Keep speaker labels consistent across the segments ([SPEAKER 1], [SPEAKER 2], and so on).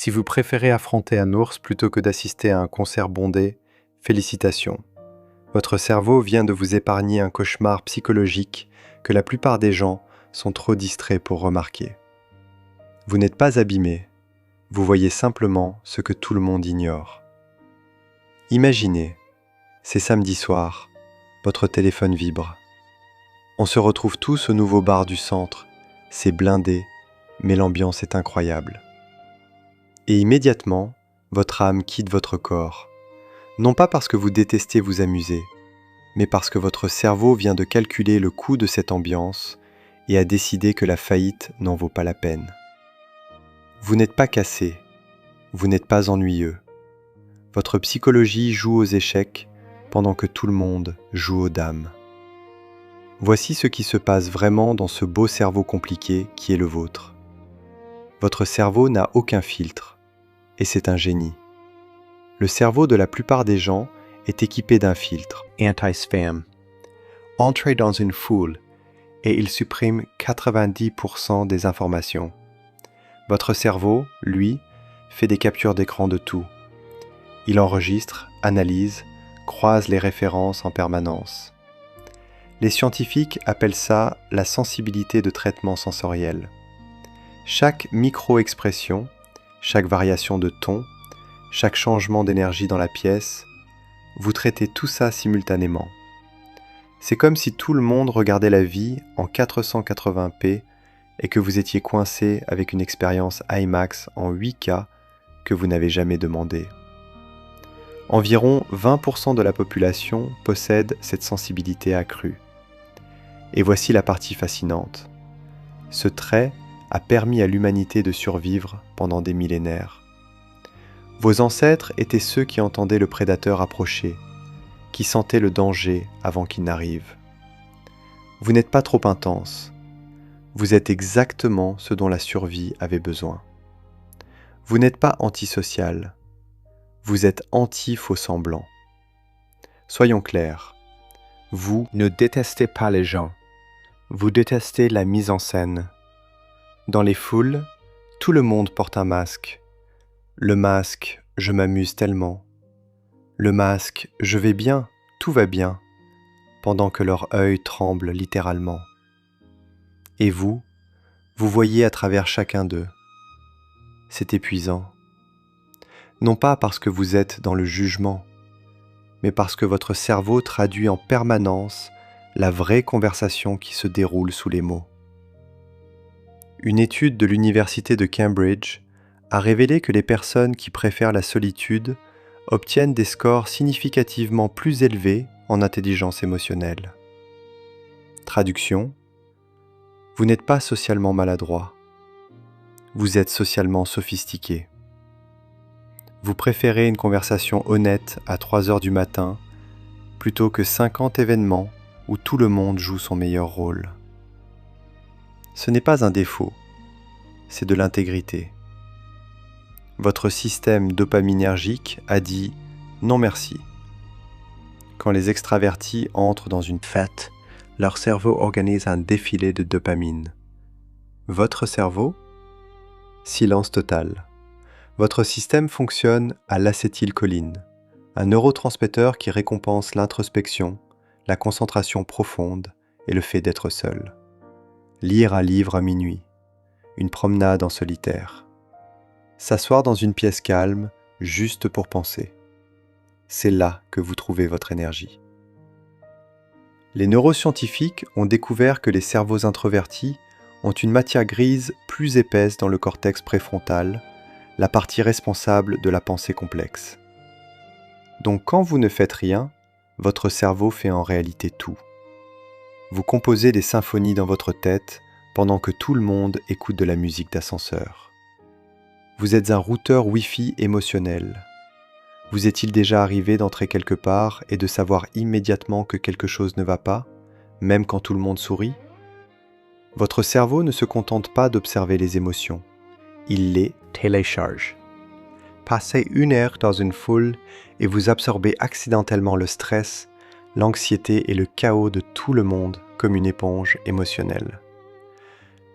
[SPEAKER 1] Si vous préférez affronter un ours plutôt que d'assister à un concert bondé, félicitations. Votre cerveau vient de vous épargner un cauchemar psychologique que la plupart des gens sont trop distraits pour remarquer. Vous n'êtes pas abîmé, vous voyez simplement ce que tout le monde ignore. Imaginez, c'est samedi soir, votre téléphone vibre. On se retrouve tous au nouveau bar du centre, c'est blindé, mais l'ambiance est incroyable. Et immédiatement, votre âme quitte votre corps, non pas parce que vous détestez vous amuser, mais parce que votre cerveau vient de calculer le coût de cette ambiance et a décidé que la faillite n'en vaut pas la peine. Vous n'êtes pas cassé, vous n'êtes pas ennuyeux. Votre psychologie joue aux échecs pendant que tout le monde joue aux dames. Voici ce qui se passe vraiment dans ce beau cerveau compliqué qui est le vôtre. Votre cerveau n'a aucun filtre, et c'est un génie. Le cerveau de la plupart des gens est équipé d'un filtre, anti-spam. Entrez dans une foule, et il supprime 90% des informations. Votre cerveau, lui, fait des captures d'écran de tout. Il enregistre, analyse, croise les références en permanence. Les scientifiques appellent ça la sensibilité de traitement sensoriel. Chaque micro-expression, chaque variation de ton, chaque changement d'énergie dans la pièce, vous traitez tout ça simultanément. C'est comme si tout le monde regardait la vie en 480p et que vous étiez coincé avec une expérience IMAX en 8K que vous n'avez jamais demandé. Environ 20% de la population possède cette sensibilité accrue. Et voici la partie fascinante. Ce trait a permis à l'humanité de survivre pendant des millénaires. Vos ancêtres étaient ceux qui entendaient le prédateur approcher, qui sentaient le danger avant qu'il n'arrive. Vous n'êtes pas trop intense. Vous êtes exactement ce dont la survie avait besoin. Vous n'êtes pas antisocial. Vous êtes anti-faux-semblant. Soyons clairs. Vous ne détestez pas les gens. Vous détestez la mise en scène. Dans les foules, tout le monde porte un masque. Le masque « je m'amuse tellement ». Le masque « je vais bien, tout va bien », pendant que leur œil tremble littéralement. Et vous voyez à travers chacun d'eux. C'est épuisant. Non pas parce que vous êtes dans le jugement, mais parce que votre cerveau traduit en permanence la vraie conversation qui se déroule sous les mots. Une étude de l'université de Cambridge a révélé que les personnes qui préfèrent la solitude obtiennent des scores significativement plus élevés en intelligence émotionnelle. Traduction : vous n'êtes pas socialement maladroit, vous êtes socialement sophistiqué. Vous préférez une conversation honnête à 3 heures du matin plutôt que 50 événements où tout le monde joue son meilleur rôle. Ce n'est pas un défaut, c'est de l'intégrité. Votre système dopaminergique a dit « non merci ». Quand les extravertis entrent dans une fête, leur cerveau organise un défilé de dopamine. Votre cerveau ? Silence total. Votre système fonctionne à l'acétylcholine, un neurotransmetteur qui récompense l'introspection, la concentration profonde et le fait d'être seul. Lire un livre à minuit, une promenade en solitaire. S'asseoir dans une pièce calme, juste pour penser. C'est là que vous trouvez votre énergie. Les neuroscientifiques ont découvert que les cerveaux introvertis ont une matière grise plus épaisse dans le cortex préfrontal, la partie responsable de la pensée complexe. Donc quand vous ne faites rien, votre cerveau fait en réalité tout. Vous composez des symphonies dans votre tête pendant que tout le monde écoute de la musique d'ascenseur. Vous êtes un routeur Wi-Fi émotionnel. Vous est-il déjà arrivé d'entrer quelque part et de savoir immédiatement que quelque chose ne va pas, même quand tout le monde sourit ? Votre cerveau ne se contente pas d'observer les émotions. Il les télécharge. Passez 1 heure dans une foule et vous absorbez accidentellement le stress, l'anxiété et le chaos de tout le monde comme une éponge émotionnelle.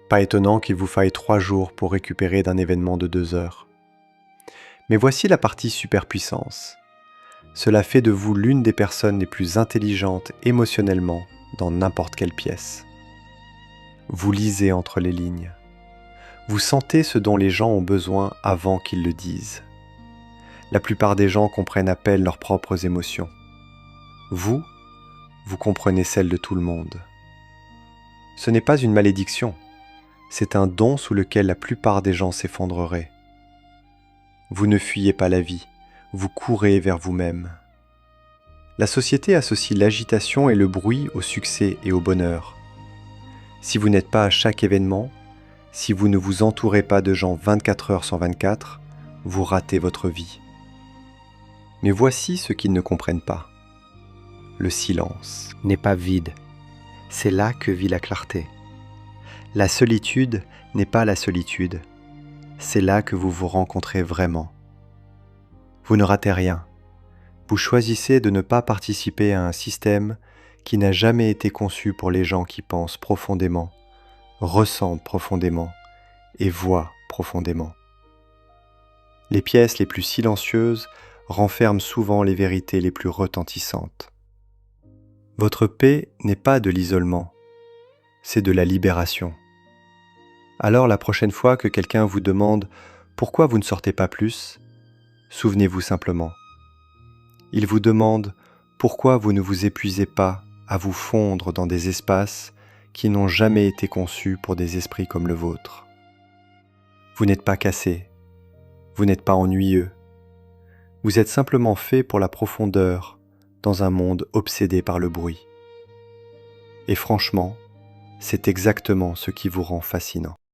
[SPEAKER 1] Pas étonnant qu'il vous faille 3 jours pour récupérer d'un événement de 2 heures. Mais voici la partie superpuissance. Cela fait de vous l'une des personnes les plus intelligentes émotionnellement dans n'importe quelle pièce. Vous lisez entre les lignes. Vous sentez ce dont les gens ont besoin avant qu'ils le disent. La plupart des gens comprennent à peine leurs propres émotions. Vous comprenez celles de tout le monde. Ce n'est pas une malédiction, c'est un don sous lequel la plupart des gens s'effondreraient. Vous ne fuyez pas la vie, vous courez vers vous-même. La société associe l'agitation et le bruit au succès et au bonheur. Si vous n'êtes pas à chaque événement, si vous ne vous entourez pas de gens 24 heures sur 24, vous ratez votre vie. Mais voici ce qu'ils ne comprennent pas. Le silence n'est pas vide. C'est là que vit la clarté. La solitude n'est pas la solitude. C'est là que vous vous rencontrez vraiment. Vous ne ratez rien. Vous choisissez de ne pas participer à un système qui n'a jamais été conçu pour les gens qui pensent profondément, ressentent profondément et voient profondément. Les pièces les plus silencieuses renferment souvent les vérités les plus retentissantes. Votre paix n'est pas de l'isolement, c'est de la libération. Alors la prochaine fois que quelqu'un vous demande « Pourquoi vous ne sortez pas plus ?», souvenez-vous simplement. Il vous demande « Pourquoi vous ne vous épuisez pas à vous fondre dans des espaces qui n'ont jamais été conçus pour des esprits comme le vôtre ?» Vous n'êtes pas cassé, vous n'êtes pas ennuyeux. Vous êtes simplement fait pour la profondeur dans un monde obsédé par le bruit. Et franchement, c'est exactement ce qui vous rend fascinant.